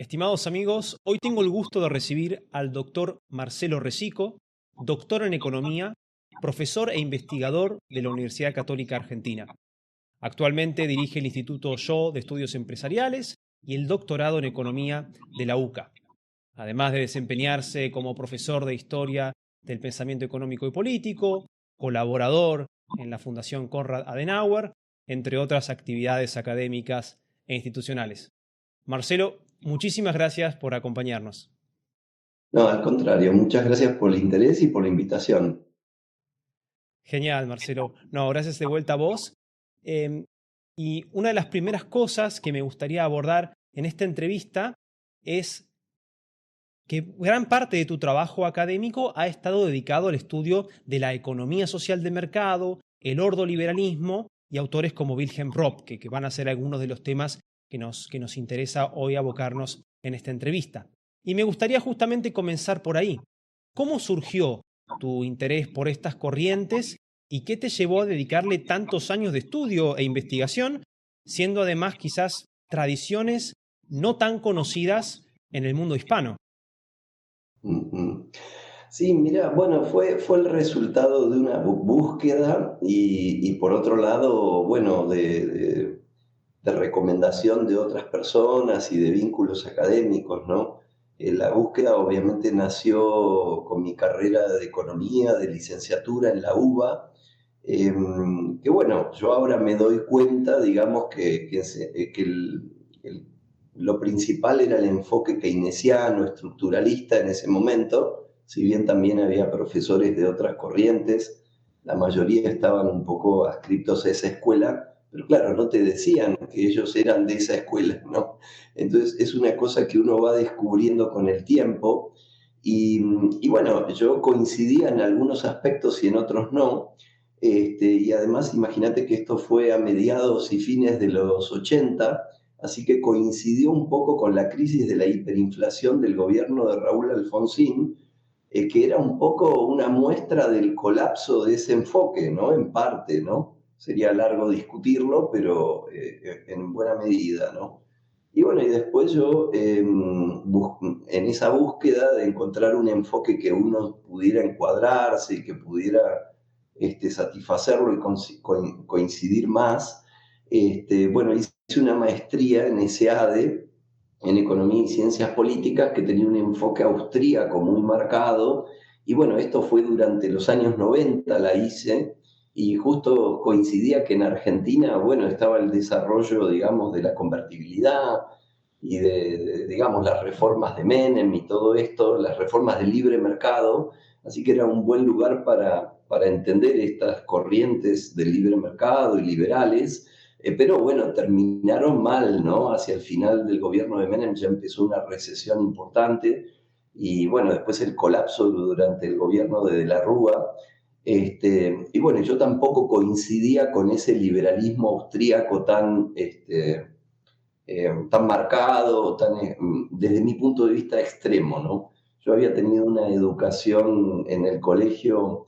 Estimados amigos, hoy tengo el gusto de recibir al doctor Marcelo Resico, doctor en Economía, profesor e investigador de la Universidad Católica Argentina. Actualmente dirige el Instituto Yo de Estudios Empresariales y el doctorado en Economía de la UCA, además de desempeñarse como profesor de Historia del Pensamiento Económico y Político, colaborador en la Fundación Konrad Adenauer, entre otras actividades académicas e institucionales. Marcelo, muchísimas gracias por acompañarnos. No, al contrario, muchas gracias por el interés y por la invitación. Genial, Marcelo. No, gracias de vuelta a vos. Y una de las primeras cosas que me gustaría abordar en esta entrevista es que gran parte de tu trabajo académico ha estado dedicado al estudio de la economía social de mercado, el ordoliberalismo y autores como Wilhelm Röpke, que van a ser algunos de los temas que nos interesa hoy abocarnos en esta entrevista. Y me gustaría justamente comenzar por ahí. ¿Cómo surgió tu interés por estas corrientes y qué te llevó a dedicarle tantos años de estudio e investigación, siendo además quizás tradiciones no tan conocidas en el mundo hispano? Sí, mira, bueno, fue el resultado de una búsqueda y por otro lado, bueno, de recomendación de otras personas y de vínculos académicos, ¿no? La búsqueda obviamente nació con mi carrera de economía, de licenciatura en la UBA, que bueno, yo ahora me doy cuenta, digamos, que lo principal era el enfoque keynesiano, estructuralista en ese momento, si bien también había profesores de otras corrientes, la mayoría estaban un poco adscritos a esa escuela, pero claro, no te decían que ellos eran de esa escuela, ¿no? Entonces es una cosa que uno va descubriendo con el tiempo y bueno, yo coincidía en algunos aspectos y en otros no, y además imagínate que esto fue a mediados y fines de los 80, así que coincidió un poco con la crisis de la hiperinflación del gobierno de Raúl Alfonsín, que era un poco una muestra del colapso de ese enfoque, ¿no? En parte, ¿no? Sería largo discutirlo, pero en buena medida, ¿no? Y bueno, y después yo, en esa búsqueda de encontrar un enfoque que uno pudiera encuadrarse y que pudiera satisfacerlo y coincidir más, bueno, hice una maestría en SEADE, en Economía y Ciencias Políticas, que tenía un enfoque austríaco muy marcado, y bueno, esto fue durante los años 90, la hice, y justo coincidía que en Argentina, bueno, estaba el desarrollo, digamos, de la convertibilidad y digamos, las reformas de Menem y todo esto, las reformas del libre mercado, así que era un buen lugar para entender estas corrientes del libre mercado y liberales, pero bueno, terminaron mal, ¿no? Hacia el final del gobierno de Menem ya empezó una recesión importante y bueno, después el colapso durante el gobierno de la Rúa. Y bueno, yo tampoco coincidía con ese liberalismo austríaco tan marcado, desde mi punto de vista extremo, ¿no? Yo había tenido una educación en el colegio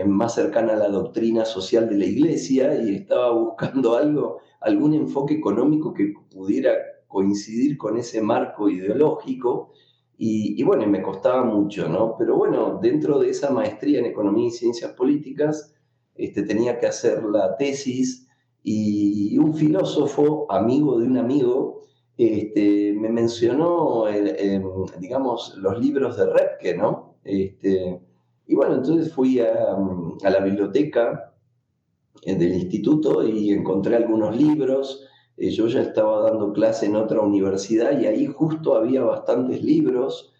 más cercana a la doctrina social de la Iglesia y estaba buscando algún enfoque económico que pudiera coincidir con ese marco ideológico y bueno, me costaba mucho, ¿no? Pero bueno, dentro de esa maestría en Economía y Ciencias Políticas, tenía que hacer la tesis y un filósofo, amigo de un amigo, me mencionó, digamos, los libros de Repke, ¿no? Y bueno, entonces fui a la biblioteca del instituto y encontré algunos libros. Yo ya estaba dando clase en otra universidad y ahí justo había bastantes libros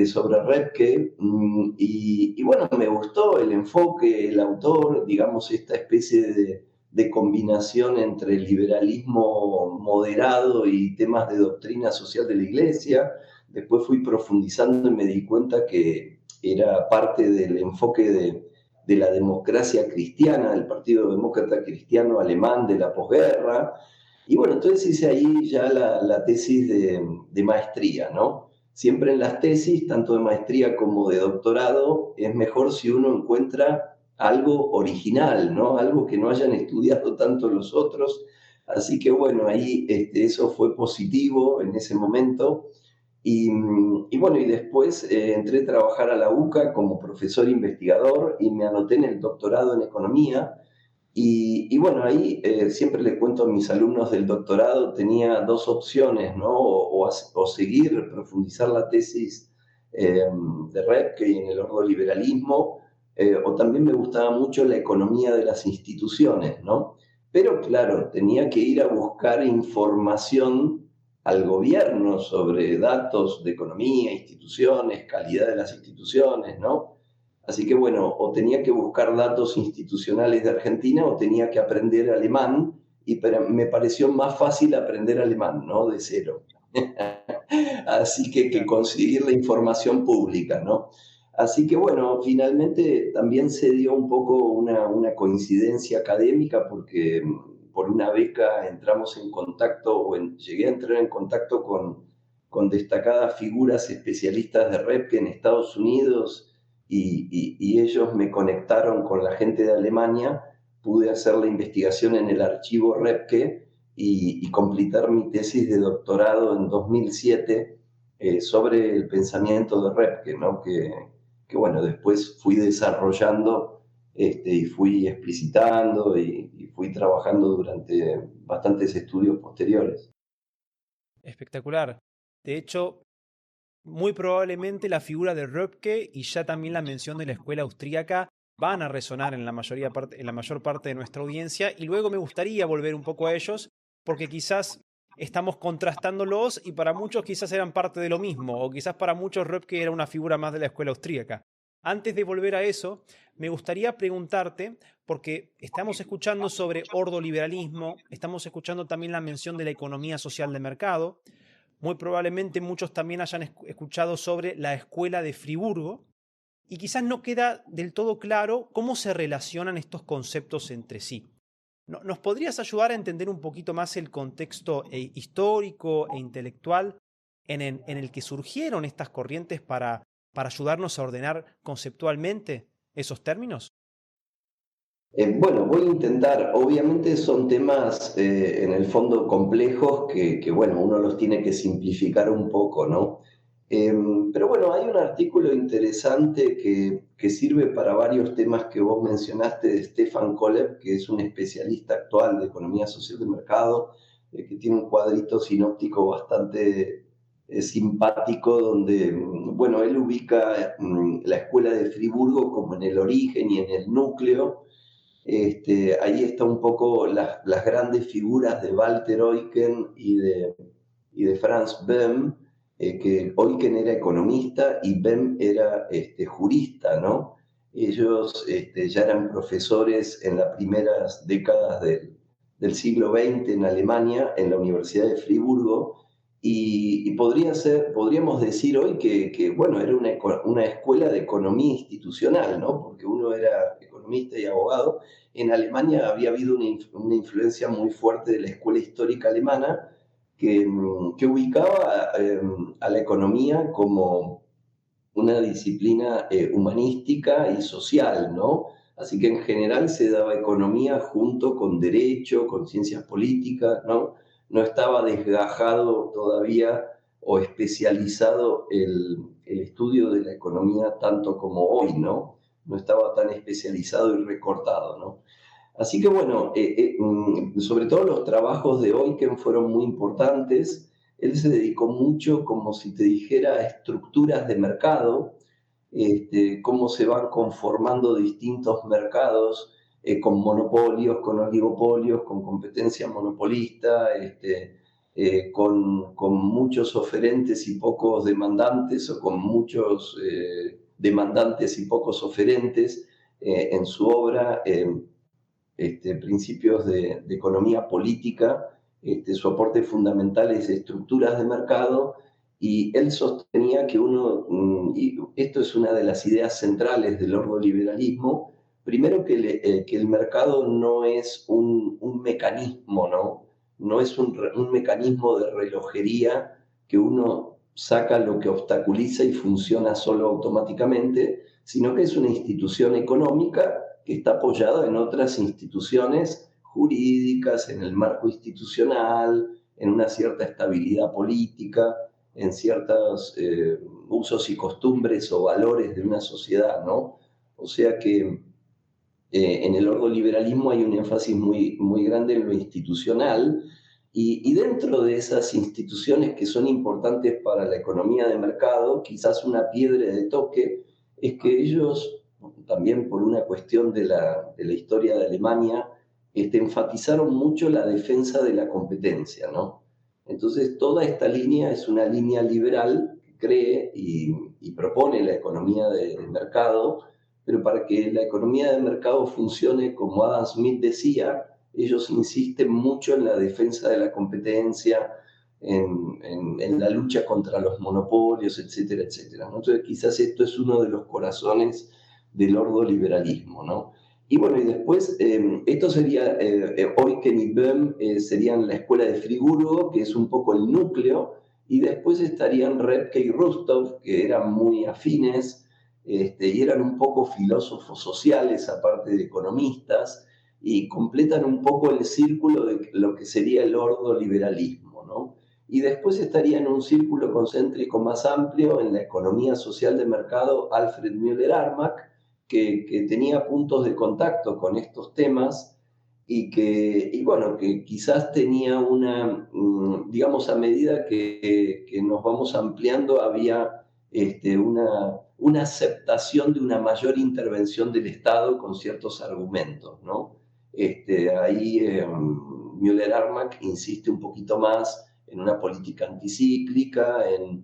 sobre Repke y bueno, me gustó el enfoque, el autor, digamos, esta especie de combinación entre liberalismo moderado y temas de doctrina social de la Iglesia. Después fui profundizando y me di cuenta que era parte del enfoque de la democracia cristiana, del Partido Demócrata Cristiano Alemán de la posguerra. Y bueno, entonces hice ahí ya la tesis de maestría, ¿no? Siempre en las tesis, tanto de maestría como de doctorado, es mejor si uno encuentra algo original, ¿no? Algo que no hayan estudiado tanto los otros, Así que bueno, ahí eso fue positivo en ese momento. Y bueno, y después entré a trabajar a la UCA como profesor investigador y me anoté en el doctorado en economía. Y bueno, ahí siempre le cuento a mis alumnos del doctorado, tenía dos opciones, ¿no? O seguir, profundizar la tesis de Repke en el ordoliberalismo, o también me gustaba mucho la economía de las instituciones, ¿no? Pero claro, tenía que ir a buscar información al gobierno sobre datos de economía, instituciones, calidad de las instituciones, ¿no? Así que bueno, o tenía que buscar datos institucionales de Argentina o tenía que aprender alemán y me pareció más fácil aprender alemán, ¿no? De cero. Así que Claro. conseguir la información pública, ¿no? Así que bueno, finalmente también se dio un poco una coincidencia académica porque por una beca entramos en contacto, llegué a entrar en contacto con destacadas figuras especialistas de Repke en Estados Unidos y ellos me conectaron con la gente de Alemania, pude hacer la investigación en el archivo Repke y completar mi tesis de doctorado en 2007 sobre el pensamiento de Repke, ¿no? Que bueno, después fui desarrollando y fui explicitando y fui trabajando durante bastantes estudios posteriores. Espectacular. De hecho, muy probablemente la figura de Röpke y ya también la mención de la escuela austríaca van a resonar en en la mayor parte de nuestra audiencia y luego me gustaría volver un poco a ellos porque quizás estamos contrastándolos y para muchos quizás eran parte de lo mismo o quizás para muchos Röpke era una figura más de la escuela austríaca. Antes de volver a eso, me gustaría preguntarte, porque estamos escuchando sobre ordoliberalismo, estamos escuchando también la mención de la economía social de mercado, muy probablemente muchos también hayan escuchado sobre la escuela de Friburgo y quizás no queda del todo claro cómo se relacionan estos conceptos entre sí. ¿Nos podrías ayudar a entender un poquito más el contexto histórico e intelectual en el que surgieron estas corrientes para ayudarnos a ordenar conceptualmente esos términos? Bueno, voy a intentar, obviamente son temas en el fondo complejos bueno, uno los tiene que simplificar un poco, ¿no? Pero bueno, hay un artículo interesante que sirve para varios temas que vos mencionaste de Stefan Kollep, que es un especialista actual de economía social de mercado, que tiene un cuadrito sinóptico bastante simpático donde, bueno, él ubica la escuela de Friburgo como en el origen y en el núcleo. Ahí está un poco las grandes figuras de Walter Eucken y de Franz Böhm, que Eucken era economista y Böhm era jurista, ¿no? Ellos ya eran profesores en las primeras décadas del siglo XX en Alemania, en la Universidad de Friburgo, y podríamos decir hoy bueno, era una escuela de economía institucional, ¿no? Porque uno era economista y abogado. En Alemania había habido una influencia muy fuerte de la escuela histórica alemana que ubicaba a la economía como una disciplina humanística y social, ¿no? Así que en general se daba economía junto con derecho, con ciencias políticas, ¿no? No estaba desgajado todavía o especializado el estudio de la economía tanto como hoy, ¿no? No estaba tan especializado y recortado, ¿no? Así que bueno, sobre todo los trabajos de Eucken fueron muy importantes. Él se dedicó mucho, como si te dijera, a estructuras de mercado, cómo se van conformando distintos mercados con monopolios, con oligopolios, con competencia monopolista, con muchos oferentes y pocos demandantes o con muchos demandantes y pocos oferentes en su obra. Principios de economía política, su aporte fundamental es estructuras de mercado, y él sostenía que y esto es una de las ideas centrales del ordoliberalismo, primero que el mercado no es un mecanismo, ¿no? No es un mecanismo de relojería que uno saca lo que obstaculiza y funciona solo automáticamente, sino que es una institución económica que está apoyada en otras instituciones jurídicas, en el marco institucional, en una cierta estabilidad política, en ciertos usos y costumbres o valores de una sociedad, ¿no? O sea que en el ordoliberalismo hay un énfasis muy grande en lo institucional y dentro de esas instituciones que son importantes para la economía de mercado, quizás una piedra de toque es que ellos, también por una cuestión de la historia de Alemania, enfatizaron mucho la defensa de la competencia, ¿no? Entonces, toda esta línea es una línea liberal que cree y propone la economía de mercado, pero para que la economía de mercado funcione, como Adam Smith decía, ellos insisten mucho en la defensa de la competencia, en la lucha contra los monopolios, etcétera, etcétera, ¿no? Entonces, quizás esto es uno de los corazones del ordoliberalismo, ¿no? Y bueno, y después, esto sería, Eucken y Böhm serían la escuela de Friburgo, que es un poco el núcleo, y después estarían Repke y Rostow, que eran muy afines, y eran un poco filósofos sociales, aparte de economistas, y completan un poco el círculo de lo que sería el ordoliberalismo, ¿no? Y después estaría en un círculo concéntrico más amplio en la economía social de mercado Alfred Müller-Armack, que tenía puntos de contacto con estos temas y bueno, que quizás tenía digamos, a medida que nos vamos ampliando, había una aceptación de una mayor intervención del Estado con ciertos argumentos, ¿no? Ahí Müller-Armack insiste un poquito más en una política anticíclica, en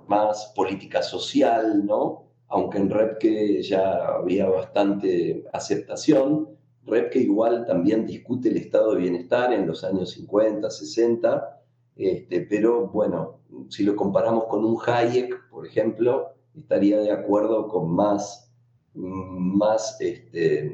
más política social, ¿no? Aunque en Repke ya había bastante aceptación. Repke igual también discute el estado de bienestar en los años 50, 60, pero bueno, si lo comparamos con un Hayek, por ejemplo, estaría de acuerdo con más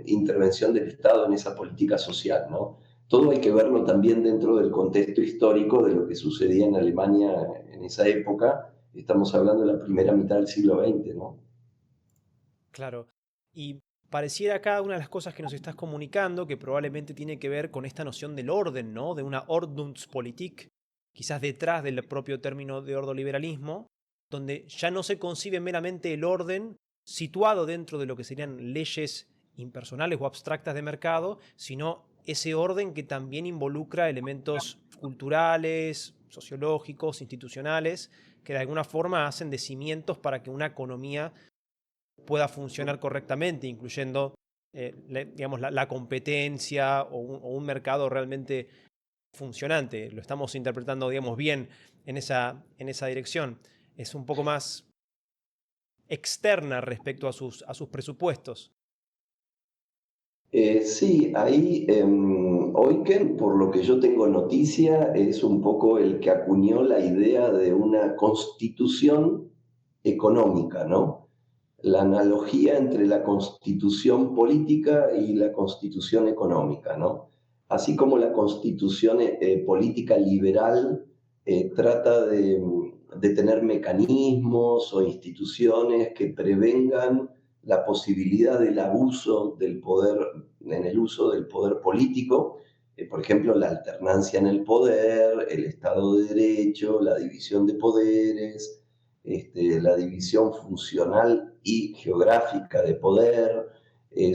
intervención del Estado en esa política social, ¿no? Todo hay que verlo también dentro del contexto histórico de lo que sucedía en Alemania en esa época. Estamos hablando de la primera mitad del siglo XX, ¿no? Claro. Y pareciera acá una de las cosas que nos estás comunicando que probablemente tiene que ver con esta noción del orden, ¿no? De una Ordnungspolitik, quizás detrás del propio término de ordoliberalismo, donde ya no se concibe meramente el orden situado dentro de lo que serían leyes impersonales o abstractas de mercado, sino ese orden que también involucra elementos culturales, sociológicos, institucionales, que de alguna forma hacen de cimientos para que una economía pueda funcionar correctamente, incluyendo digamos, la competencia o un mercado realmente funcionante. Lo estamos interpretando, digamos, bien en esa dirección. Es un poco más externa respecto a sus presupuestos. Sí, ahí Eucken, por lo que yo tengo noticia, es un poco el que acuñó la idea de una constitución económica, ¿no? La analogía entre la constitución política y la constitución económica, ¿no? Así como la constitución política liberal trata de tener mecanismos o instituciones que prevengan la posibilidad del abuso del poder, en el uso del poder político, por ejemplo, la alternancia en el poder, el Estado de Derecho, la división de poderes, la división funcional y geográfica de poder,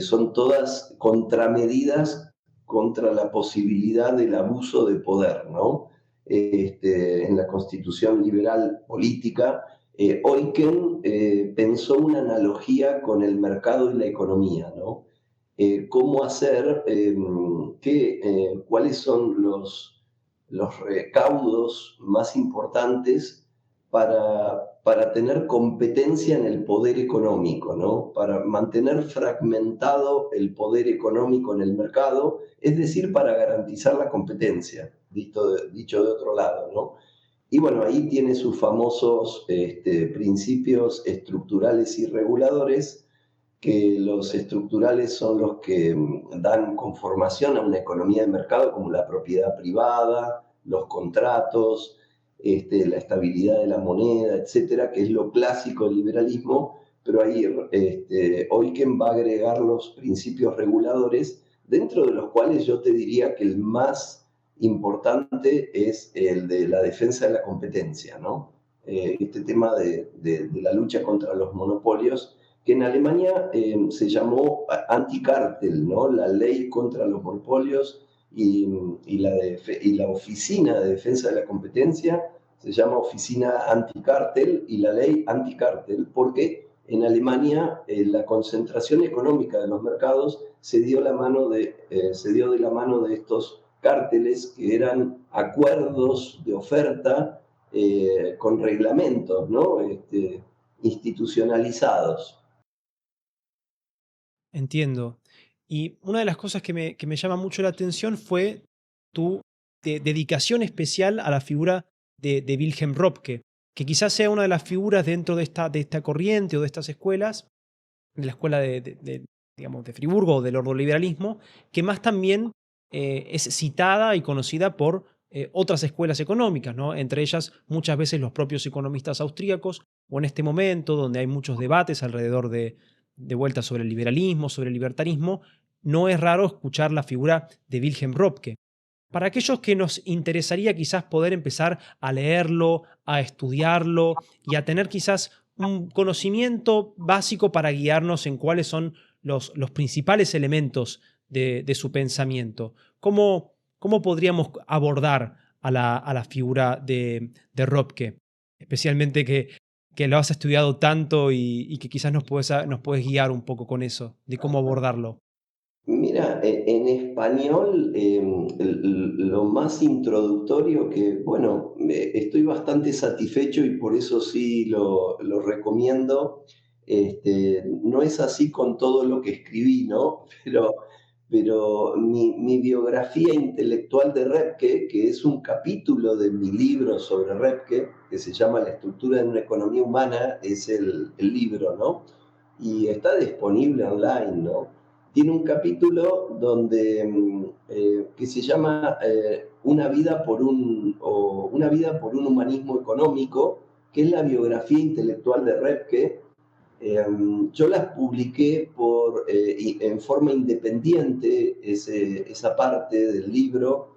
son todas contramedidas contra la posibilidad del abuso de poder, ¿no? En la Constitución liberal política, Eucken pensó una analogía con el mercado y la economía, ¿no? Cómo hacer, cuáles son los recaudos más importantes para tener competencia en el poder económico, ¿no? Para mantener fragmentado el poder económico en el mercado, es decir, para garantizar la competencia, dicho de otro lado, ¿no? Y bueno, ahí tiene sus famosos principios estructurales y reguladores, que los estructurales son los que dan conformación a una economía de mercado, como la propiedad privada, los contratos, la estabilidad de la moneda, etcétera, que es lo clásico del liberalismo, pero ahí Eucken va a agregar los principios reguladores dentro de los cuales yo te diría que el más importante es el de la defensa de la competencia, ¿no? Este tema de la lucha contra los monopolios, que en Alemania se llamó anticártel, ¿no? La ley contra los monopolios y la oficina de defensa de la competencia se llama oficina anticártel y la ley anticártel, porque en Alemania la concentración económica de los mercados se dio de la mano de estos cárteles que eran acuerdos de oferta con reglamentos, ¿no? Institucionalizados. Entiendo. Y una de las cosas que me llama mucho la atención fue tu dedicación especial a la figura de Wilhelm Röpke, que quizás sea una de las figuras dentro de esta corriente o de estas escuelas, de la escuela digamos, de Friburgo o del ordoliberalismo, que más también es citada y conocida por otras escuelas económicas, ¿no? Entre ellas muchas veces los propios economistas austríacos, o en este momento donde hay muchos debates alrededor de vuelta sobre el liberalismo, sobre el libertarismo, no es raro escuchar la figura de Wilhelm Röpke. Para aquellos que nos interesaría quizás poder empezar a leerlo, a estudiarlo y a tener quizás un conocimiento básico para guiarnos en cuáles son los principales elementos de su pensamiento. ¿Cómo podríamos abordar a la figura de Röpke? Especialmente que lo has estudiado tanto y que quizás nos puedes guiar un poco con eso, de cómo abordarlo. Mira, en español, lo más introductorio que, bueno, estoy bastante satisfecho y por eso sí lo recomiendo. No es así con todo lo que escribí, ¿no? Pero mi biografía intelectual de Repke, que es un capítulo de mi libro sobre Repke, que se llama La estructura de una economía humana, es el libro, ¿no? Y está disponible online, ¿no? Tiene un capítulo que se llama Una vida Una vida por un humanismo económico, que es la biografía intelectual de Repke. Yo las publiqué en forma independiente, esa parte del libro,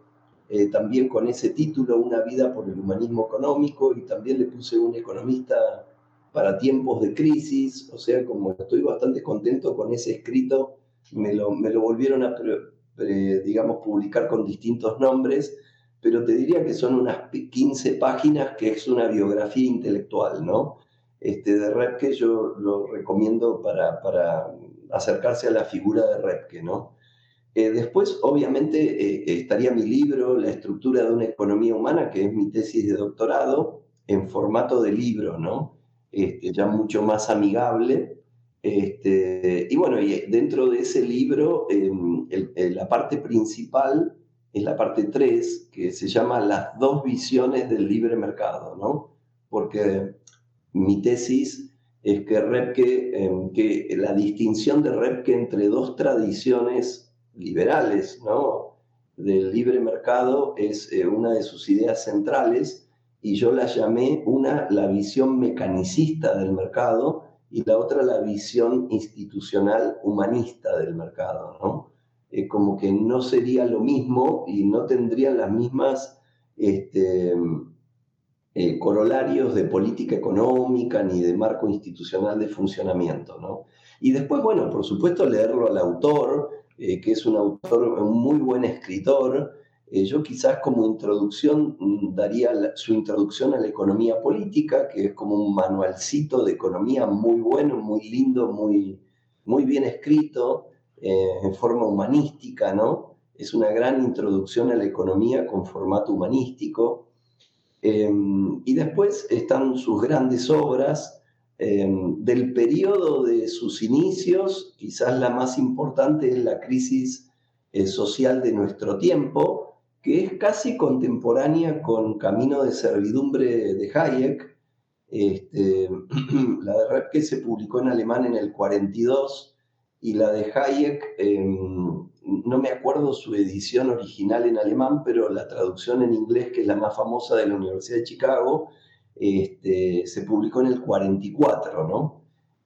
también con ese título, Una vida por el humanismo económico, y también le puse un economista para tiempos de crisis. O sea, como estoy bastante contento con ese escrito, me lo volvieron a, digamos, publicar con distintos nombres, pero te diría que son unas 15 páginas, que es una biografía intelectual, ¿no? De Repke yo lo recomiendo para acercarse a la figura de Repke, ¿no? Después, obviamente, estaría mi libro, La estructura de una economía humana, que es mi tesis de doctorado, en formato de libro, ¿no? Ya mucho más amigable. Y bueno, y dentro de ese libro, la parte principal es la parte 3, que se llama Las dos visiones del libre mercado, ¿no? Porque mi tesis es que la distinción de Repke entre dos tradiciones liberales, ¿no? Del libre mercado es una de sus ideas centrales, y yo la llamé la visión mecanicista del mercado, y la otra la visión institucional humanista del mercado, ¿no? Como que no sería lo mismo y no tendrían las mismas este, corolarios de política económica ni de marco institucional de funcionamiento, ¿no? Y después, bueno, por supuesto, leerlo al autor, que es un autor, un muy buen escritor. Yo quizás como introducción daría su introducción a la economía política, que es como un manualcito de economía muy bueno, muy lindo, muy bien escrito, en forma humanística, ¿no? Es una gran introducción a la economía con formato humanístico. Y después están sus grandes obras. Del periodo de sus inicios, quizás la más importante es la crisis social de nuestro tiempo, que es casi contemporánea con Camino de servidumbre de Hayek. Este, la de Repke se publicó en alemán en el 42, y la de Hayek, no me acuerdo su edición original en alemán, pero la traducción en inglés, que es la más famosa de la Universidad de Chicago, se publicó en el 44, ¿no?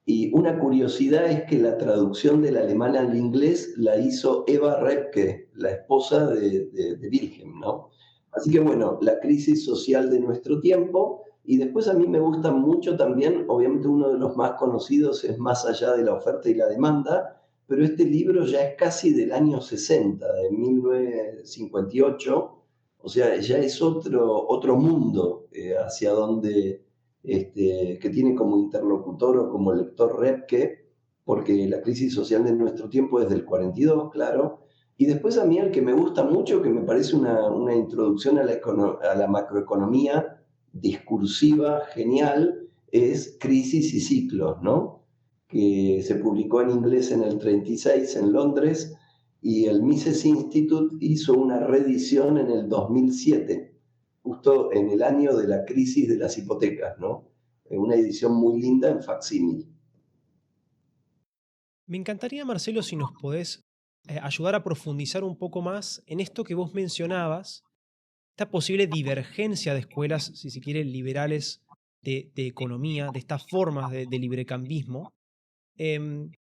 Y una curiosidad es que la traducción del alemán al inglés la hizo Eva Repke, la esposa de Wilhelm, ¿no? Así que bueno, la crisis social de nuestro tiempo. Y después a mí me gusta mucho también, obviamente uno de los más conocidos es Más allá de la oferta y la demanda, pero este libro ya es casi del año 60, de 1958, o sea, ya es otro mundo hacia donde que tiene como interlocutor o como lector Repke, porque la crisis social de nuestro tiempo es del 42, claro. Y después a mí el que me gusta mucho, que me parece una introducción a la macroeconomía discursiva genial, es Crisis y Ciclos, ¿no? Que se publicó en inglés en el 36 en Londres y el Mises Institute hizo una reedición en el 2007, justo en el año de la crisis de las hipotecas, ¿no? Una edición muy linda en facsímil. Me encantaría, Marcelo, si nos podés ayudar a profundizar un poco más en esto que vos mencionabas, esta posible divergencia de escuelas, si se quiere, liberales de economía, de estas formas de librecambismo, em,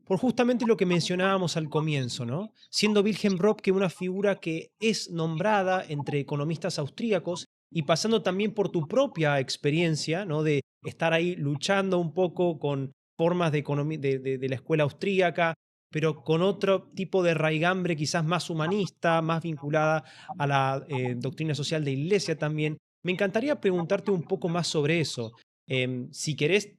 por justamente lo que mencionábamos al comienzo, ¿no? Siendo Wilhelm Röpke una figura que es nombrada entre economistas austríacos y pasando también por tu propia experiencia, ¿no? De estar ahí luchando un poco con formas de, de la escuela austríaca, pero con otro tipo de raigambre quizás más humanista, más vinculada a la doctrina social de Iglesia también. Me encantaría preguntarte un poco más sobre eso. Si querés,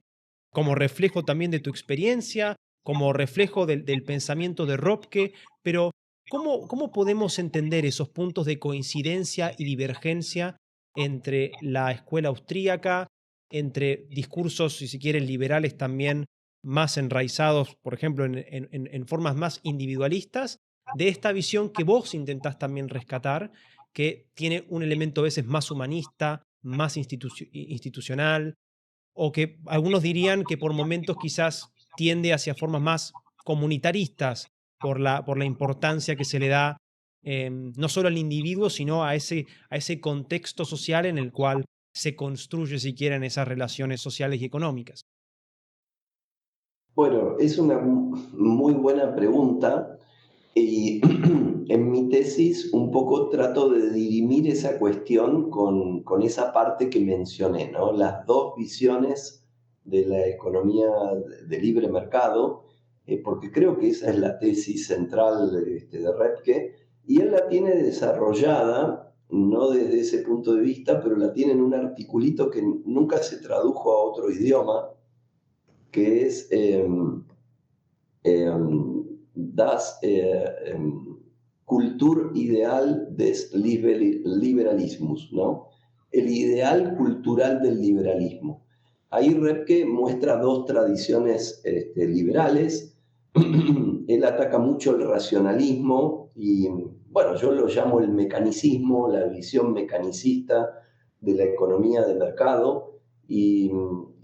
como reflejo también de tu experiencia, como reflejo del pensamiento de Röpke, pero ¿cómo podemos entender esos puntos de coincidencia y divergencia entre la escuela austríaca, entre discursos, si se quieren, liberales también más enraizados, por ejemplo, en formas más individualistas, de esta visión que vos intentás también rescatar, que tiene un elemento a veces más humanista, más institucional, o que algunos dirían que por momentos quizás tiende hacia formas más comunitaristas por la importancia que se le da no solo al individuo, sino a ese contexto social en el cual se construye, si quieren, esas relaciones sociales y económicas. Bueno, es una muy buena pregunta y en mi tesis un poco trato de dirimir esa cuestión con esa parte que mencioné, ¿no? Las dos visiones de la economía de libre mercado, porque creo que esa es la tesis central de Repke, y él la tiene desarrollada, no desde ese punto de vista, pero la tiene en un articulito que nunca se tradujo a otro idioma, que es das Kulturideal des Liberalismus, ¿no? El ideal cultural del liberalismo. Ahí Repke muestra dos tradiciones liberales. Él ataca mucho el racionalismo y, bueno, yo lo llamo el mecanicismo, la visión mecanicista de la economía de mercado. Y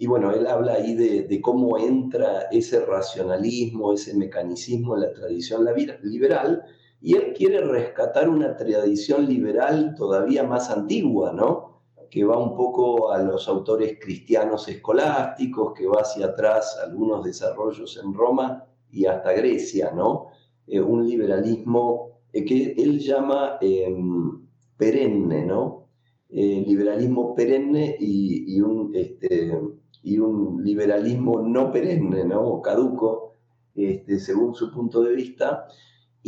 bueno, él habla ahí de cómo entra ese racionalismo, ese mecanicismo en la tradición liberal, y él quiere rescatar una tradición liberal todavía más antigua, ¿no? Que va un poco a los autores cristianos escolásticos, que va hacia atrás algunos desarrollos en Roma y hasta Grecia, ¿no? Un liberalismo que él llama perenne, ¿no? Liberalismo perenne y un liberalismo no perenne, ¿no? O caduco, según su punto de vista.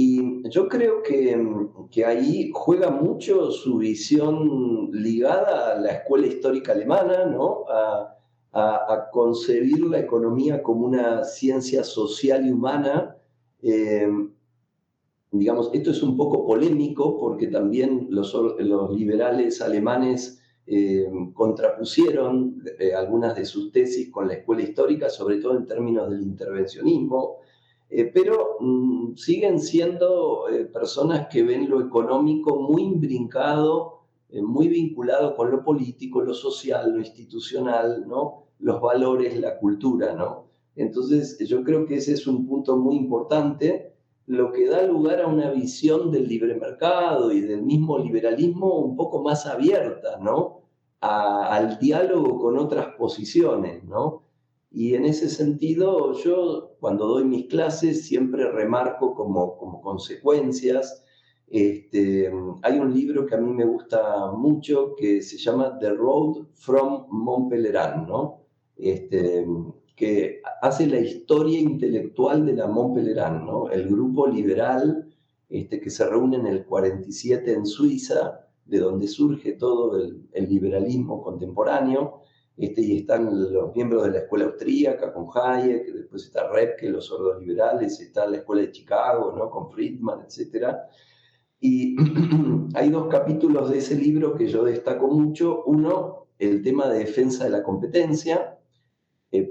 Y yo creo que ahí juega mucho su visión ligada a la escuela histórica alemana, ¿no? A concebir la economía como una ciencia social y humana. eh, digamos, esto es un poco polémico porque también los liberales alemanes contrapusieron algunas de sus tesis con la escuela histórica, sobre todo en términos del intervencionismo, pero siguen siendo personas que ven lo económico muy imbrincado, muy vinculado con lo político, lo social, lo institucional, ¿no? Los valores, la cultura, ¿no? Entonces, yo creo que ese es un punto muy importante, lo que da lugar a una visión del libre mercado y del mismo liberalismo un poco más abierta, ¿no? Al diálogo con otras posiciones, ¿no? Y en ese sentido, yo cuando doy mis clases siempre remarco como consecuencias. Hay un libro que a mí me gusta mucho que se llama The Road from Mont Pelerin, ¿no? Este, que hace la historia intelectual de la Mont Pelerin, ¿no? El grupo liberal que se reúne en el 47 en Suiza, de donde surge todo el liberalismo contemporáneo. Y están los miembros de la escuela austríaca con Hayek, después está Repke, los sordos liberales, está la escuela de Chicago, ¿no? Con Friedman, etc. Y hay dos capítulos de ese libro que yo destaco mucho. Uno, el tema de defensa de la competencia,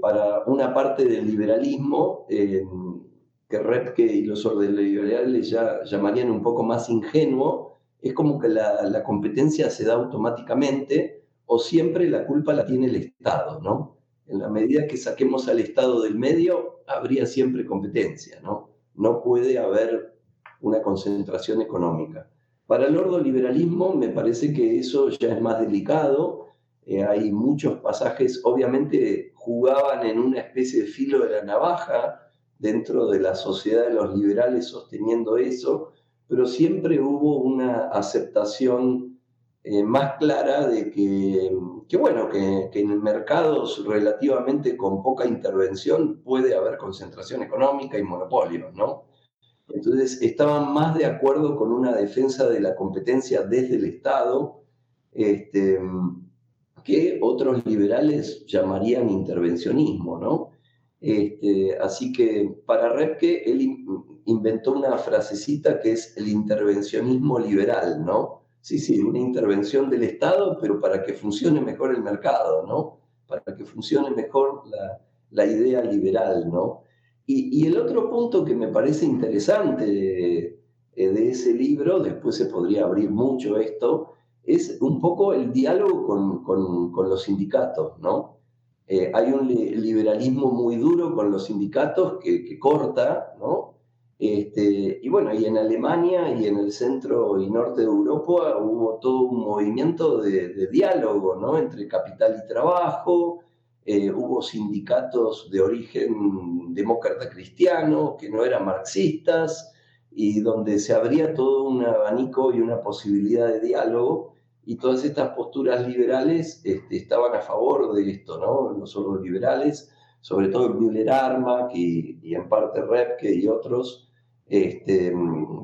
para una parte del liberalismo, que Repke y los sordos liberales ya llamarían un poco más ingenuo, es como que la competencia se da automáticamente o siempre la culpa la tiene el Estado, ¿no? En la medida que saquemos al Estado del medio, habría siempre competencia, ¿no? No puede haber una concentración económica. Para el ordoliberalismo me parece que eso ya es más delicado. Hay muchos pasajes, obviamente jugaban en una especie de filo de la navaja dentro de la sociedad de los liberales sosteniendo eso, pero siempre hubo una aceptación más clara de bueno, que en mercados relativamente con poca intervención puede haber concentración económica y monopolios, ¿no? Entonces estaban más de acuerdo con una defensa de la competencia desde el Estado, este, que otros liberales llamarían intervencionismo, ¿no? Así que para Repke, él inventó una frasecita que es el intervencionismo liberal, ¿no? Sí, sí, una intervención del Estado, pero para que funcione mejor el mercado, ¿no? Para que funcione mejor la idea liberal, ¿no? Y el otro punto que me parece interesante de ese libro, después se podría abrir mucho esto, es un poco el diálogo con los sindicatos, ¿no? Hay un liberalismo muy duro con los sindicatos que corta, ¿no? Y bueno, y en Alemania y en el centro y norte de Europa hubo todo un movimiento de diálogo, ¿no? Entre capital y trabajo. Hubo sindicatos de origen demócrata cristiano que no eran marxistas y donde se abría todo un abanico y una posibilidad de diálogo, y todas estas posturas liberales estaban a favor de esto, ¿no? Los sordos liberales, sobre todo Müller Armack y en parte Repke y otros,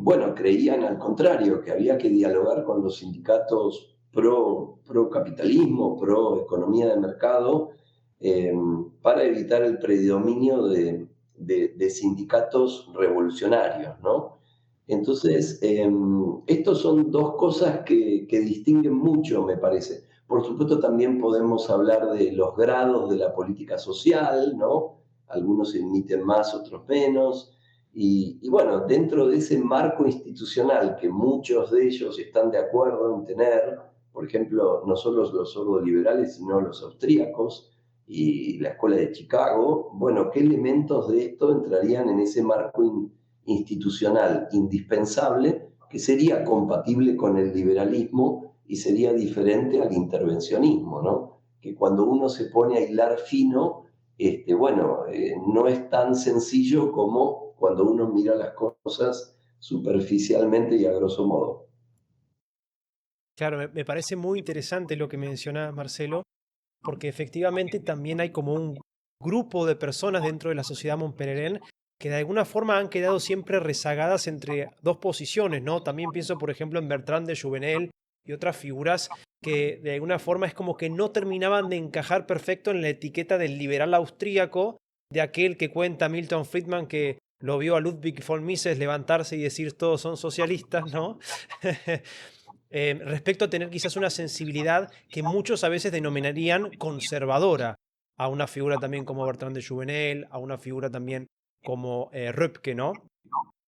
bueno, creían al contrario, que había que dialogar con los sindicatos pro capitalismo, pro economía de mercado, eh, para evitar el predominio de sindicatos revolucionarios, ¿no? Entonces, estos son dos cosas que distinguen mucho, me parece. Por supuesto, también podemos hablar de los grados de la política social, ¿no? Algunos se emiten más, otros menos. Y bueno, dentro de ese marco institucional que muchos de ellos están de acuerdo en tener, por ejemplo, no solo los sordo-liberales, sino los austríacos y la Escuela de Chicago, bueno, ¿qué elementos de esto entrarían en ese marco institucional indispensable que sería compatible con el liberalismo y sería diferente al intervencionismo, ¿no? Que cuando uno se pone a hilar fino, bueno, no es tan sencillo como cuando uno mira las cosas superficialmente y a grosso modo. Claro, me parece muy interesante lo que mencionás, Marcelo, porque efectivamente también hay como un grupo de personas dentro de la sociedad montpelliéraine que de alguna forma han quedado siempre rezagadas entre dos posiciones, ¿no? También pienso, por ejemplo, en Bertrand de Jouvenel y otras figuras que de alguna forma es como que no terminaban de encajar perfecto en la etiqueta del liberal austríaco, de aquel que cuenta Milton Friedman que lo vio a Ludwig von Mises levantarse y decir todos son socialistas, ¿no? Respecto a tener quizás una sensibilidad que muchos a veces denominarían conservadora a una figura también como Bertrand de Jouvenel, a una figura también como Röpke, ¿no?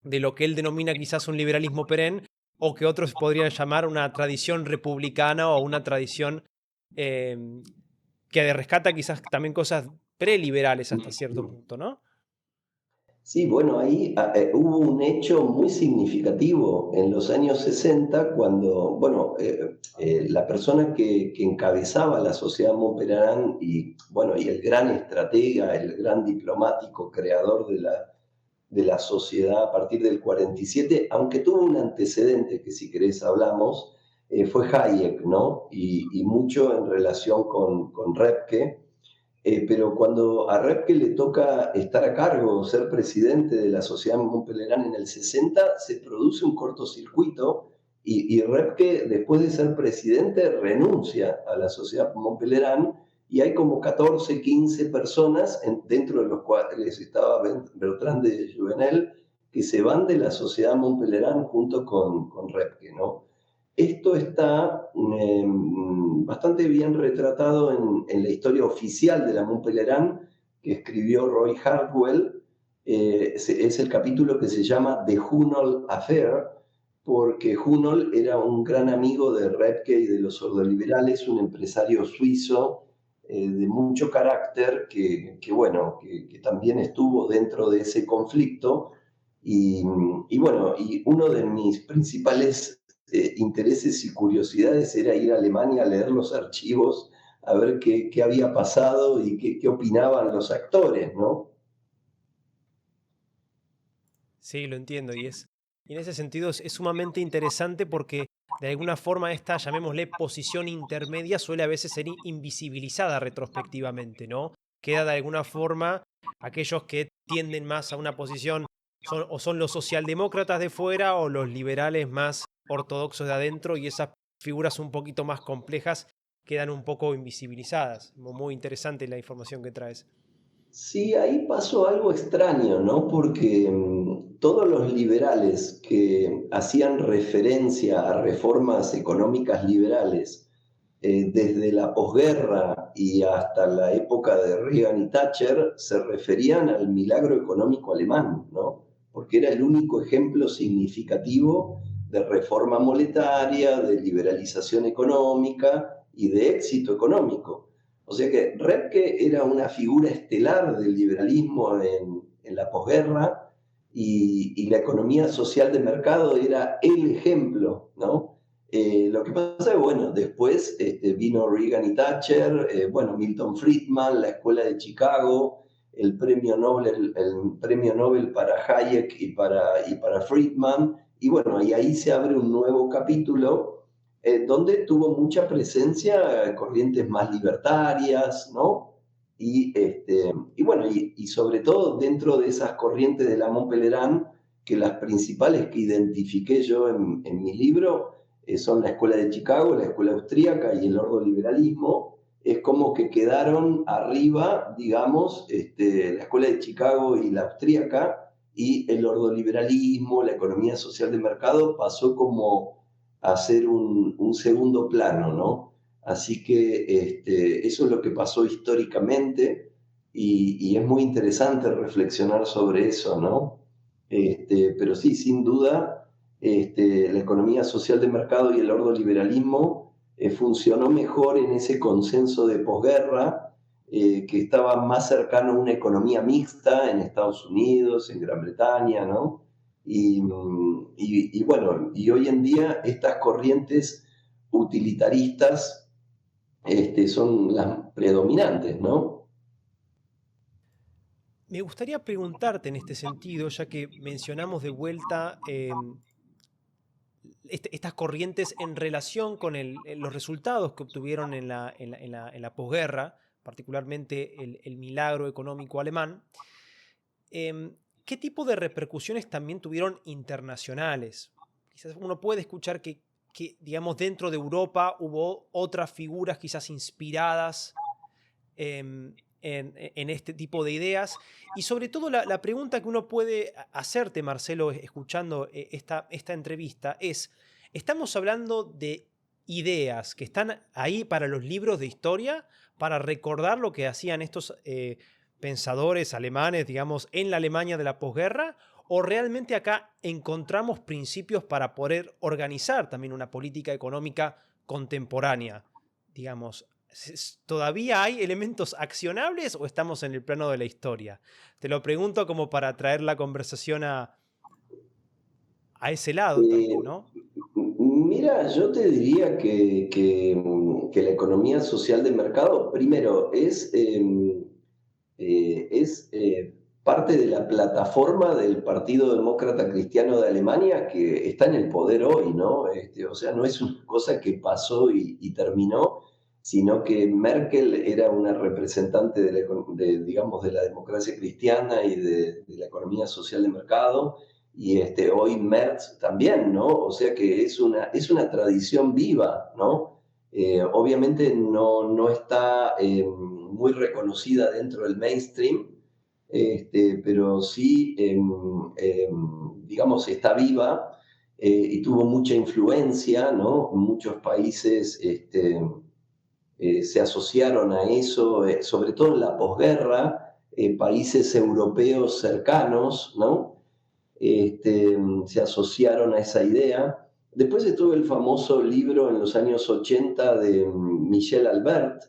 De lo que él denomina quizás un liberalismo perenne o que otros podrían llamar una tradición republicana o una tradición eh, que rescata quizás también cosas preliberales hasta cierto punto, ¿no? Sí, bueno, ahí hubo un hecho muy significativo en los años 60 cuando, bueno, la persona que encabezaba la sociedad Monpellerán y, bueno, y el gran estratega, el gran diplomático, creador de la sociedad a partir del 47, aunque tuvo un antecedente que si querés hablamos, fue Hayek, ¿no? Y mucho en relación con Repke. Pero cuando a Repke le toca estar a cargo, ser presidente de la Sociedad Montpellier en el 60, se produce un cortocircuito y Repke, después de ser presidente, renuncia a la Sociedad Montpellier y hay como 14, 15 personas, dentro de los cuales estaba Bertrand de Juvenel, que se van de la Sociedad Montpellier junto con Repke, ¿no? Esto está bastante bien retratado en la historia oficial de la Montpellier que escribió Roy Hartwell. Es el capítulo que se llama The Hunold Affair, porque Hunold era un gran amigo de Repke y de los ordoliberales, un empresario suizo de mucho carácter bueno, que también estuvo dentro de ese conflicto. Bueno, y uno de mis principales intereses y curiosidades era ir a Alemania a leer los archivos, a ver qué había pasado y qué opinaban los actores, ¿no? Sí, lo entiendo. Y en ese sentido es sumamente interesante porque de alguna forma esta, llamémosle, posición intermedia suele a veces ser invisibilizada retrospectivamente, ¿no? Queda de alguna forma aquellos que tienden más a una posición, o son los socialdemócratas de fuera o los liberales más ortodoxos de adentro, y esas figuras un poquito más complejas quedan un poco invisibilizadas. Muy interesante la información que traes. Sí, ahí pasó algo extraño, ¿no? Porque todos los liberales que hacían referencia a reformas económicas liberales desde la posguerra y hasta la época de Reagan y Thatcher se referían al milagro económico alemán, ¿no? Porque era el único ejemplo significativo de reforma monetaria, de liberalización económica y de éxito económico. O sea que Repke era una figura estelar del liberalismo en la posguerra y la economía social de mercado era el ejemplo, ¿no? Lo que pasa es, bueno, después vino Reagan y Thatcher, bueno, Milton Friedman, la Escuela de Chicago, el premio Nobel para Hayek y para Friedman, y bueno, y ahí se abre un nuevo capítulo donde tuvo mucha presencia corrientes más libertarias, ¿no? Y bueno, y sobre todo dentro de esas corrientes de la Montpellier, que las principales que identifiqué yo en mi libro son la Escuela de Chicago, la Escuela Austríaca y el Ordoliberalismo, es como que quedaron arriba, digamos, la Escuela de Chicago y la Austríaca, y el ordoliberalismo, la economía social de mercado, pasó como a ser un segundo plano, ¿no? Así que eso es lo que pasó históricamente y es muy interesante reflexionar sobre eso, ¿no? Pero sí, sin duda, la economía social de mercado y el ordoliberalismo funcionó mejor en ese consenso de posguerra, que estaba más cercano a una economía mixta en Estados Unidos, en Gran Bretaña, ¿no? Y bueno, y hoy en día estas corrientes utilitaristas son las predominantes, ¿no? Me gustaría preguntarte en este sentido, ya que mencionamos de vuelta estas corrientes en relación con los resultados que obtuvieron en la posguerra, particularmente el milagro económico alemán. ¿Qué tipo de repercusiones también tuvieron internacionales? Quizás uno puede escuchar digamos, dentro de Europa hubo otras figuras quizás inspiradas en este tipo de ideas. Y sobre todo la pregunta que uno puede hacerte, Marcelo, escuchando esta entrevista es, ¿estamos hablando de ideas que están ahí para los libros de historia, para recordar lo que hacían estos pensadores alemanes, digamos, en la Alemania de la posguerra? ¿O realmente acá encontramos principios para poder organizar también una política económica contemporánea, digamos? ¿Todavía hay elementos accionables o estamos en el plano de la historia? Te lo pregunto como para traer la conversación a ese lado Eh, también, ¿no? Mira, yo te diría que la economía social de mercado, primero, es parte de la plataforma del Partido Demócrata Cristiano de Alemania que está en el poder hoy, ¿no? O sea, no es una cosa que pasó y terminó, sino que Merkel era una representante digamos, de la democracia cristiana y de la economía social de mercado, y hoy Merz también, ¿no? O sea que es una tradición viva, ¿no? Obviamente no está muy reconocida dentro del mainstream, pero sí, digamos, está viva, y tuvo mucha influencia, ¿no? Muchos países se asociaron a eso, sobre todo en la posguerra, países europeos cercanos, ¿no? Se asociaron a esa idea. Después estuvo el famoso libro en los años 80 de Michel Albert,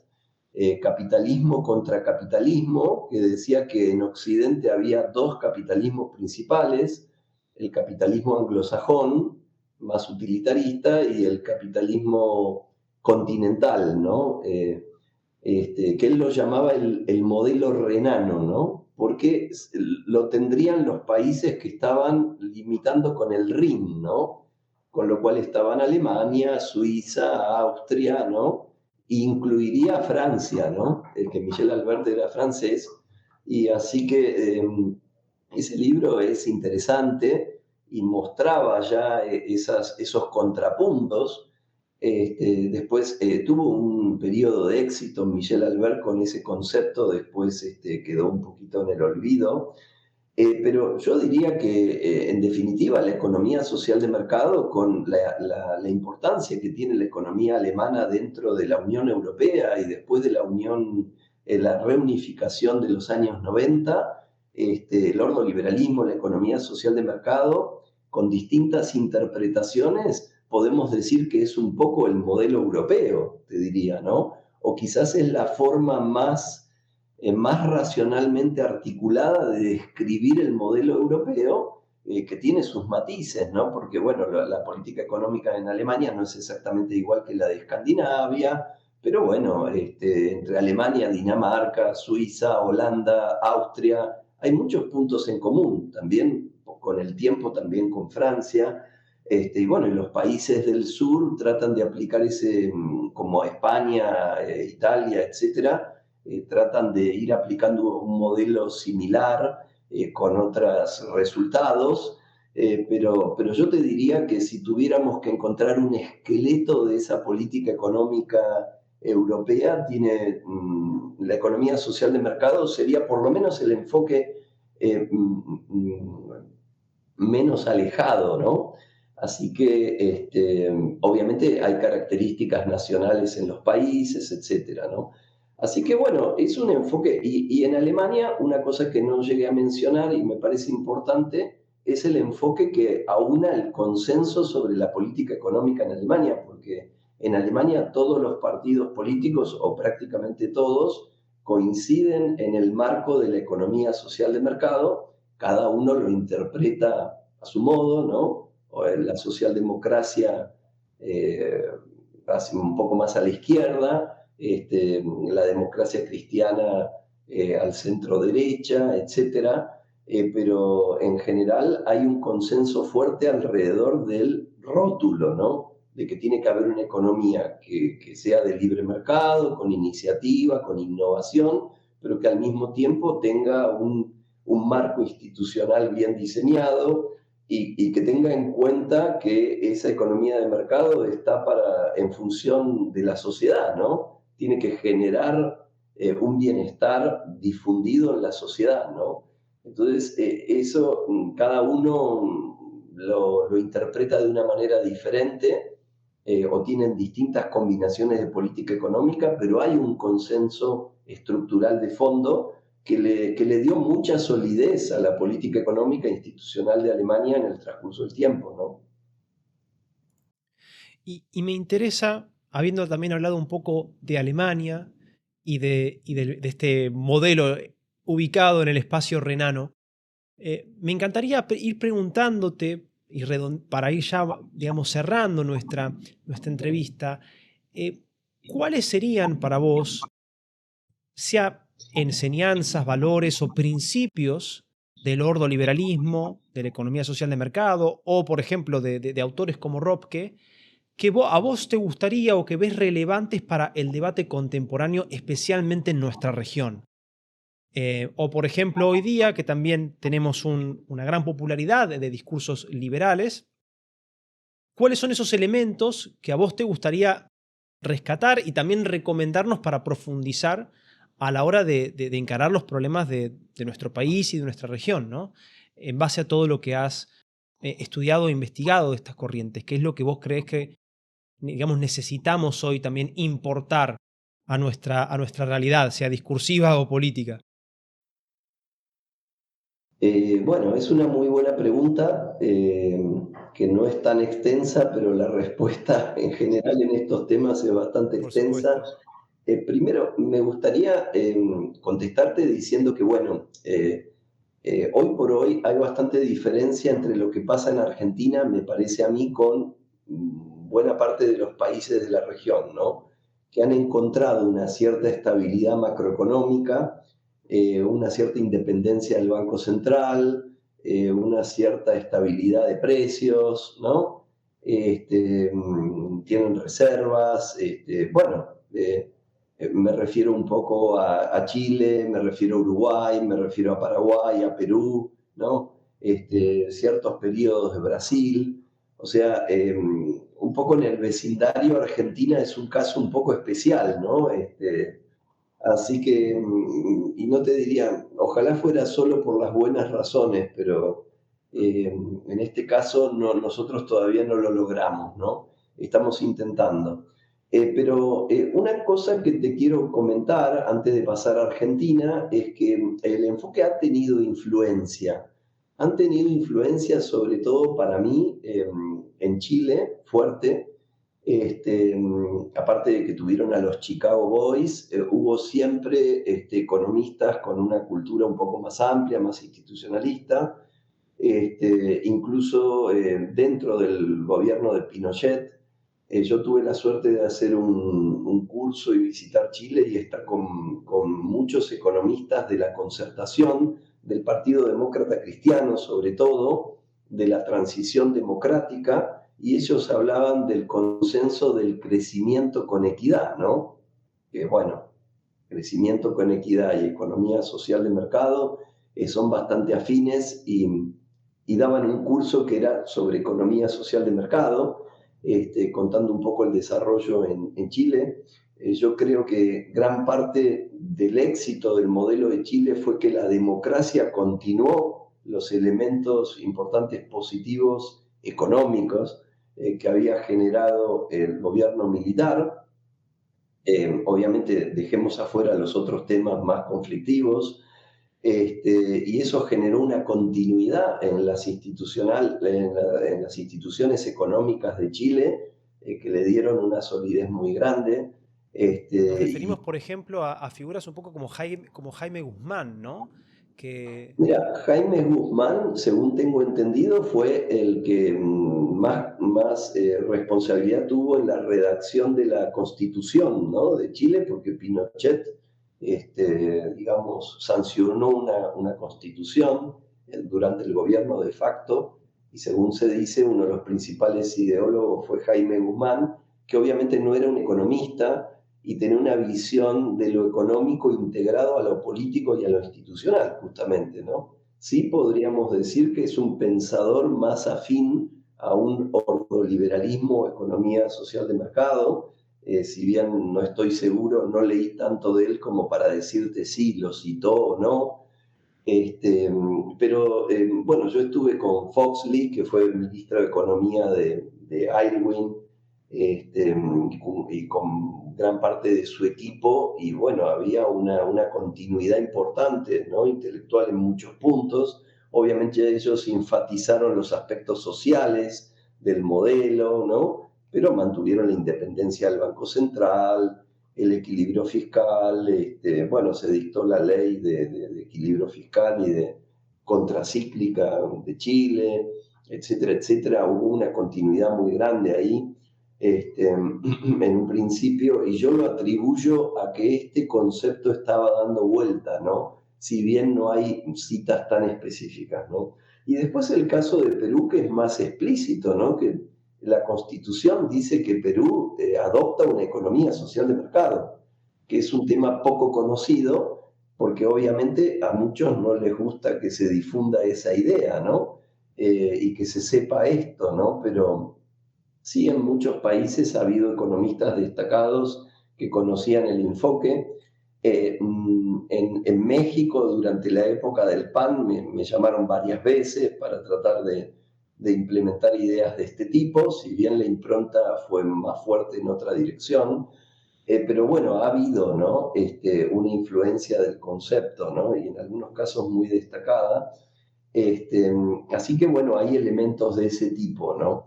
Capitalismo contra Capitalismo, que decía que en Occidente había dos capitalismos principales: el capitalismo anglosajón, más utilitarista, y el capitalismo continental, ¿no? Que él lo llamaba el modelo renano, ¿no? Porque lo tendrían los países que estaban limitando con el Rin, ¿no? Con lo cual estaban Alemania, Suiza, Austria, ¿no? E incluiría a Francia, ¿no? El que Michel Albert era francés. Y así que ese libro es interesante y mostraba ya esos contrapuntos. Después tuvo un periodo de éxito Michel Albert con ese concepto, después quedó un poquito en el olvido. Pero yo diría que, en definitiva, la economía social de mercado, con la importancia que tiene la economía alemana dentro de la Unión Europea y después de la reunificación de los años 90, el ordoliberalismo, la economía social de mercado, con distintas interpretaciones, podemos decir que es un poco el modelo europeo, te diría, ¿no? O quizás es la forma más racionalmente articulada de describir el modelo europeo, que tiene sus matices, ¿no? Porque, bueno, la política económica en Alemania no es exactamente igual que la de Escandinavia, pero bueno, entre Alemania, Dinamarca, Suiza, Holanda, Austria, hay muchos puntos en común, también con el tiempo, también con Francia. Y bueno, y los países del sur tratan de aplicar como España, Italia, etcétera, tratan de ir aplicando un modelo similar, con otros resultados, pero yo te diría que si tuviéramos que encontrar un esqueleto de esa política económica europea, la economía social de mercado sería por lo menos el enfoque menos alejado, ¿no? Así que obviamente hay características nacionales en los países, etcétera, ¿no? Así que bueno, es un enfoque, y en Alemania una cosa que no llegué a mencionar y me parece importante es el enfoque que aúna el consenso sobre la política económica en Alemania, porque en Alemania todos los partidos políticos, o prácticamente todos, coinciden en el marco de la economía social de mercado. Cada uno lo interpreta a su modo, ¿no? O la socialdemocracia, un poco más a la izquierda, la democracia cristiana, al centro derecha, etcétera. Pero en general hay un consenso fuerte alrededor del rótulo, ¿no? De que tiene que haber una economía que sea de libre mercado, con iniciativa, con innovación, pero que al mismo tiempo tenga un marco institucional bien diseñado, y que tenga en cuenta que esa economía de mercado está en función de la sociedad, ¿no? Tiene que generar un bienestar difundido en la sociedad, ¿no? Entonces, eso cada uno lo interpreta de una manera diferente, o tienen distintas combinaciones de política económica, pero hay un consenso estructural de fondo que le dio mucha solidez a la política económica institucional de Alemania en el transcurso del tiempo, ¿no? Y me interesa habiendo también hablado un poco de Alemania y de este modelo ubicado en el espacio renano, me encantaría ir preguntándote, para ir ya, digamos, cerrando nuestra entrevista, eh, ¿cuáles serían para vos, sea enseñanzas, valores o principios del ordoliberalismo, de la economía social de mercado, o por ejemplo de autores como Ropke, que a vos te gustaría o que ves relevantes para el debate contemporáneo, especialmente en nuestra región? O por ejemplo, hoy día, que también tenemos una gran popularidad de discursos liberales, ¿cuáles son esos elementos que a vos te gustaría rescatar y también recomendarnos para profundizar a la hora de encarar los problemas de nuestro país y de nuestra región, ¿no? En base a todo lo que has estudiado e investigado de estas corrientes? ¿Qué es lo que vos crees que, digamos, necesitamos hoy también importar a nuestra realidad, sea discursiva o política? Bueno, es una muy buena pregunta, que no es tan extensa, pero la respuesta en general en estos temas es bastante Por extensa. supuesto. Primero, me gustaría contestarte diciendo que, bueno, hoy por hoy hay bastante diferencia entre lo que pasa en Argentina, me parece a mí, con buena parte de los países de la región, ¿no? Que han encontrado una cierta estabilidad macroeconómica, una cierta independencia del Banco Central, una cierta estabilidad de precios, ¿no? Tienen reservas, bueno, me refiero un poco a Chile, me refiero a Uruguay, me refiero a Paraguay, a Perú, ¿no? Ciertos periodos de Brasil. O sea, un poco en el vecindario Argentina es un caso un poco especial, ¿no? Así que, y no te diría, ojalá fuera solo por las buenas razones, pero en este caso nosotros todavía no lo logramos, ¿no? Estamos intentando. Pero una cosa que te quiero comentar antes de pasar a Argentina es que el enfoque ha tenido influencia. Han tenido influencia sobre todo para mí en Chile, fuerte. Aparte de que tuvieron a los Chicago Boys, hubo siempre economistas con una cultura un poco más amplia, más institucionalista, incluso dentro del gobierno de Pinochet. Yo tuve la suerte de hacer un curso y visitar Chile y estar con muchos economistas de la Concertación, del Partido Demócrata Cristiano sobre todo, de la transición democrática, y ellos hablaban del consenso del crecimiento con equidad, ¿no? Que bueno, crecimiento con equidad y economía social de mercado son bastante afines y daban un curso que era sobre economía social de mercado, contando un poco el desarrollo en Chile. Yo creo que gran parte del éxito del modelo de Chile fue que la democracia continuó los elementos importantes positivos económicos que había generado el gobierno militar. Obviamente dejemos afuera los otros temas más conflictivos, y eso generó una continuidad en las instituciones económicas de Chile, que le dieron una solidez muy grande. Nos Y referimos, por ejemplo, a figuras un poco como Jaime Guzmán, ¿no? Que, mira, Jaime Guzmán, según tengo entendido, fue el que más responsabilidad tuvo en la redacción de la Constitución, ¿no?, de Chile, porque Pinochet, digamos, sancionó una constitución durante el gobierno de facto, y según se dice, uno de los principales ideólogos fue Jaime Guzmán, que obviamente no era un economista, y tener una visión de lo económico integrado a lo político y a lo institucional, justamente, ¿no? Sí podríamos decir que es un pensador más afín a un ordoliberalismo, economía social de mercado, si bien no estoy seguro, no leí tanto de él como para decirte si lo citó o no. Pero bueno, yo estuve con Foxley, que fue ministro de Economía de Aylwin, y con gran parte de su equipo, y bueno, había una continuidad importante, ¿no?, intelectual en muchos puntos. Obviamente ellos enfatizaron los aspectos sociales del modelo, ¿no? pero mantuvieron la independencia del Banco Central, el equilibrio fiscal, bueno, se dictó la ley de equilibrio fiscal y de contracíclica de Chile, etcétera, etcétera. Hubo una continuidad muy grande ahí en un principio, y yo lo atribuyo a que este concepto estaba dando vuelta, ¿no? Si bien no hay citas tan específicas, ¿no? Y después el caso de Perú, que es más explícito, ¿no? Que la Constitución dice que Perú adopta una economía social de mercado, que es un tema poco conocido, porque obviamente a muchos no les gusta que se difunda esa idea, ¿no? Y que se sepa esto, ¿no? Pero sí, en muchos países ha habido economistas destacados que conocían el enfoque. En México, durante la época del PAN, me llamaron varias veces para tratar de implementar ideas de este tipo, si bien la impronta fue más fuerte en otra dirección. Pero bueno, ha habido, ¿no? Una influencia del concepto, ¿no? Y en algunos casos muy destacada. Así que bueno, hay elementos de ese tipo, ¿no?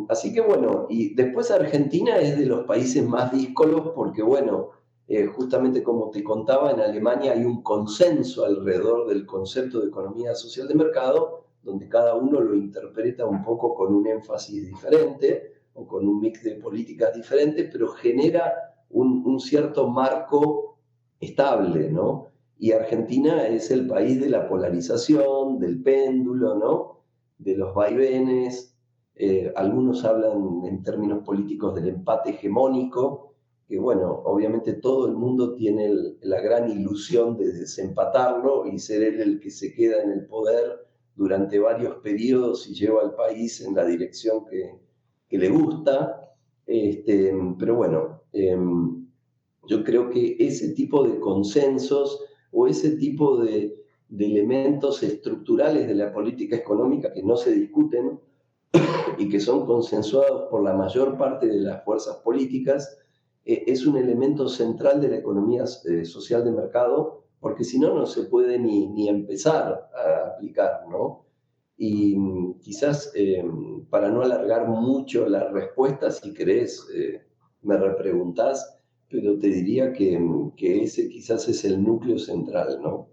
Así que bueno, y después Argentina es de los países más díscolos porque bueno, justamente como te contaba, en Alemania hay un consenso alrededor del concepto de economía social de mercado, donde cada uno lo interpreta un poco con un énfasis diferente o con un mix de políticas diferentes, pero genera un cierto marco estable, ¿no? Y Argentina es el país de la polarización, del péndulo, ¿no? De los vaivenes. Algunos hablan en términos políticos del empate hegemónico, que bueno, obviamente todo el mundo tiene la gran ilusión de desempatarlo y ser él el que se queda en el poder durante varios periodos y lleva al país en la dirección que le gusta. Pero bueno, yo creo que ese tipo de consensos o ese tipo de elementos estructurales de la política económica que no se discuten y que son consensuados por la mayor parte de las fuerzas políticas, es un elemento central de la economía social de mercado, porque si no, no se puede ni empezar a aplicar, ¿no? Y quizás para no alargar mucho la respuesta, si querés, me repreguntás, pero te diría que ese quizás es el núcleo central, ¿no?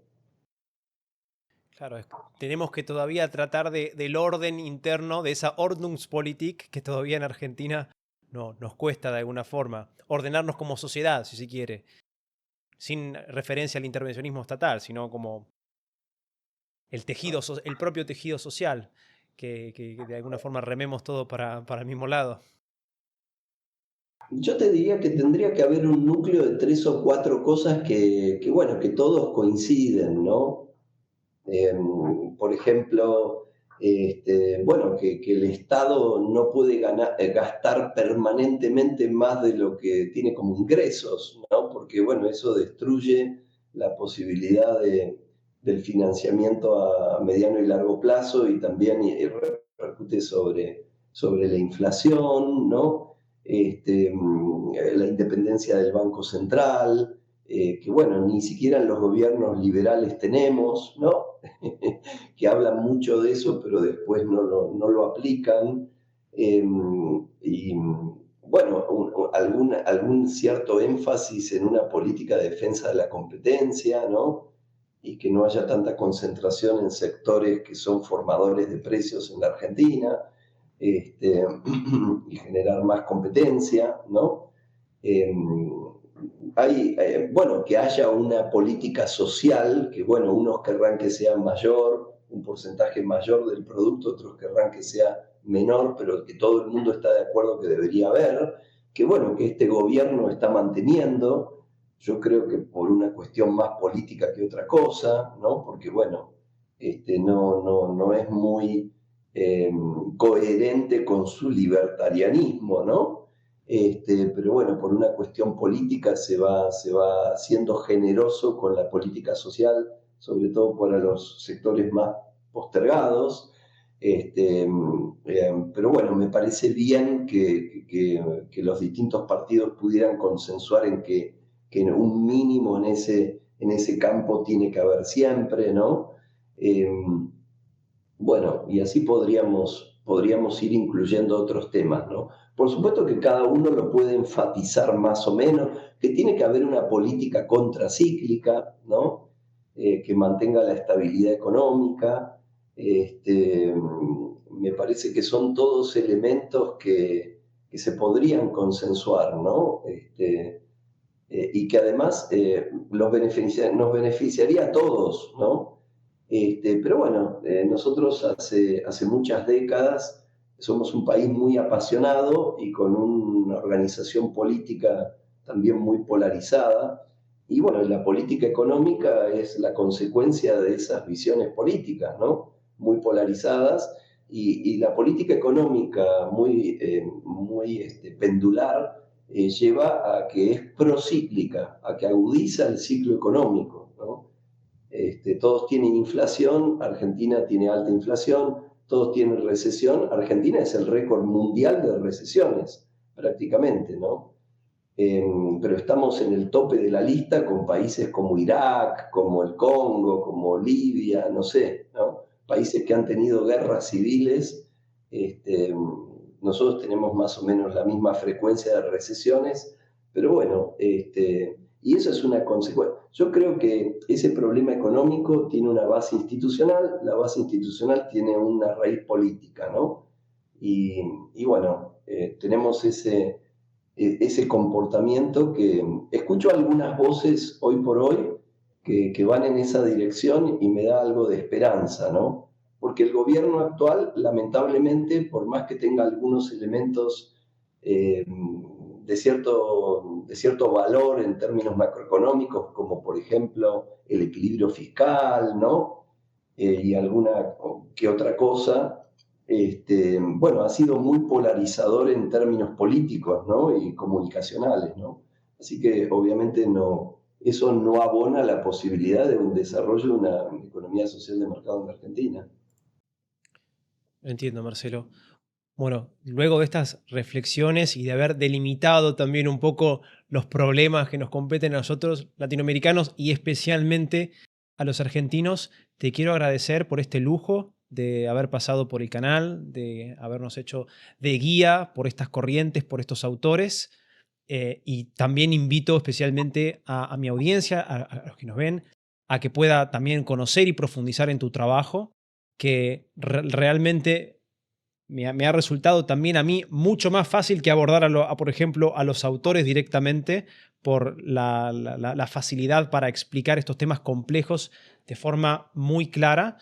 Claro, tenemos que todavía tratar del orden interno, de esa Ordnungspolitik que todavía en Argentina no, nos cuesta de alguna forma. Ordenarnos como sociedad, si se quiere. Sin referencia al intervencionismo estatal, sino como el propio tejido social, que de alguna forma rememos todo para el mismo lado. Yo te diría que tendría que haber un núcleo de 3 o 4 cosas bueno, que todos coinciden, ¿no? Por ejemplo, bueno, que el Estado no puede gastar permanentemente más de lo que tiene como ingresos, ¿no? Porque, bueno, eso destruye la posibilidad del financiamiento a mediano y largo plazo y también repercute sobre la inflación, ¿no? La independencia del Banco Central, que bueno, ni siquiera en los gobiernos liberales tenemos, ¿no? Que hablan mucho de eso, pero después no lo aplican. Y bueno, algún cierto énfasis en una política de defensa de la competencia, ¿no? Y que no haya tanta concentración en sectores que son formadores de precios en la Argentina, y generar más competencia, ¿no? Eh, bueno, que haya una política social, que bueno, unos querrán que sea mayor, un porcentaje mayor del producto, otros querrán que sea menor, pero que todo el mundo está de acuerdo que debería haber, que bueno, que este gobierno está manteniendo, yo creo que por una cuestión más política que otra cosa, ¿no? Porque bueno, no es muy eh, coherente con su libertarianismo, ¿no? Pero bueno, por una cuestión política se va siendo generoso con la política social, sobre todo para los sectores más postergados. Pero bueno, me parece bien que los distintos partidos pudieran consensuar que un mínimo en ese campo tiene que haber siempre, ¿no? Eh, bueno, y así podríamos ir incluyendo otros temas, ¿no? Por supuesto que cada uno lo puede enfatizar más o menos, que tiene que haber una política contracíclica, ¿no? Que mantenga la estabilidad económica. Me parece que son todos elementos que se podrían consensuar, ¿no? Y que además nos beneficiaría a todos, ¿no? Pero bueno, nosotros hace muchas décadas somos un país muy apasionado y con una organización política también muy polarizada. Y bueno, la política económica es la consecuencia de esas visiones políticas, ¿no? Muy polarizadas. Y la política económica muy pendular lleva a que es procíclica, a que agudiza el ciclo económico, ¿no? Todos tienen inflación, Argentina tiene alta inflación, todos tienen recesión, Argentina es el récord mundial de recesiones, prácticamente, ¿no? Pero estamos en el tope de la lista con países como Irak, como el Congo, como Libia, no sé, ¿no? Países que han tenido guerras civiles. Este, Nosotros tenemos más o menos la misma frecuencia de recesiones, pero bueno, y eso es una consecuencia. Yo creo que ese problema económico tiene una base institucional, la base institucional tiene una raíz política, ¿no? Y bueno, tenemos ese comportamiento que escucho algunas voces hoy por hoy que van en esa dirección y me da algo de esperanza, ¿no? Porque el gobierno actual, lamentablemente, por más que tenga algunos elementos de cierto valor en términos macroeconómicos, como por ejemplo el equilibrio fiscal, ¿no? Y alguna que otra cosa, bueno, ha sido muy polarizador en términos políticos, ¿no? Y comunicacionales, ¿no? Así que obviamente eso no abona la posibilidad de un desarrollo de una economía social de mercado en Argentina. Entiendo, Marcelo. Bueno, luego de estas reflexiones y de haber delimitado también un poco los problemas que nos competen a nosotros latinoamericanos y especialmente a los argentinos, te quiero agradecer por este lujo de haber pasado por el canal, de habernos hecho de guía por estas corrientes, por estos autores. Y también invito especialmente a mi audiencia, a los que nos ven, a que pueda también conocer y profundizar en tu trabajo, que realmente me ha resultado también a mí mucho más fácil que abordar, por ejemplo, a los autores directamente por la facilidad para explicar estos temas complejos de forma muy clara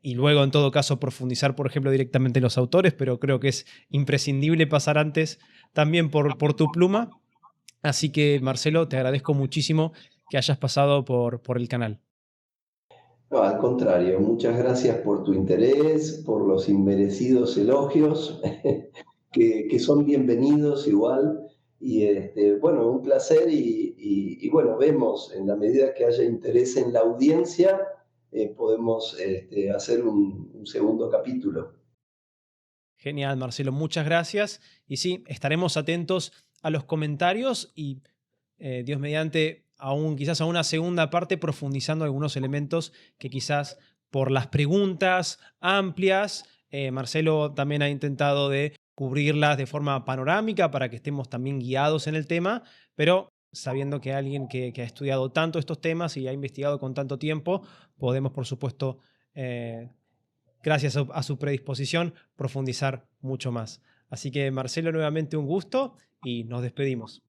y luego, en todo caso, profundizar, por ejemplo, directamente en los autores, pero creo que es imprescindible pasar antes también por tu pluma. Así que, Marcelo, te agradezco muchísimo que hayas pasado por el canal. No, al contrario, muchas gracias por tu interés, por los inmerecidos elogios, que son bienvenidos igual. Y bueno, un placer y bueno, vemos en la medida que haya interés en la audiencia, podemos hacer un segundo capítulo. Genial, Marcelo, muchas gracias. Y sí, estaremos atentos a los comentarios y Dios mediante, aún quizás a una segunda parte profundizando algunos elementos que quizás por las preguntas amplias, Marcelo también ha intentado de cubrirlas de forma panorámica para que estemos también guiados en el tema, pero sabiendo que alguien que ha estudiado tanto estos temas y ha investigado con tanto tiempo, podemos, por supuesto, gracias a su predisposición, profundizar mucho más. Así que, Marcelo, nuevamente un gusto y nos despedimos.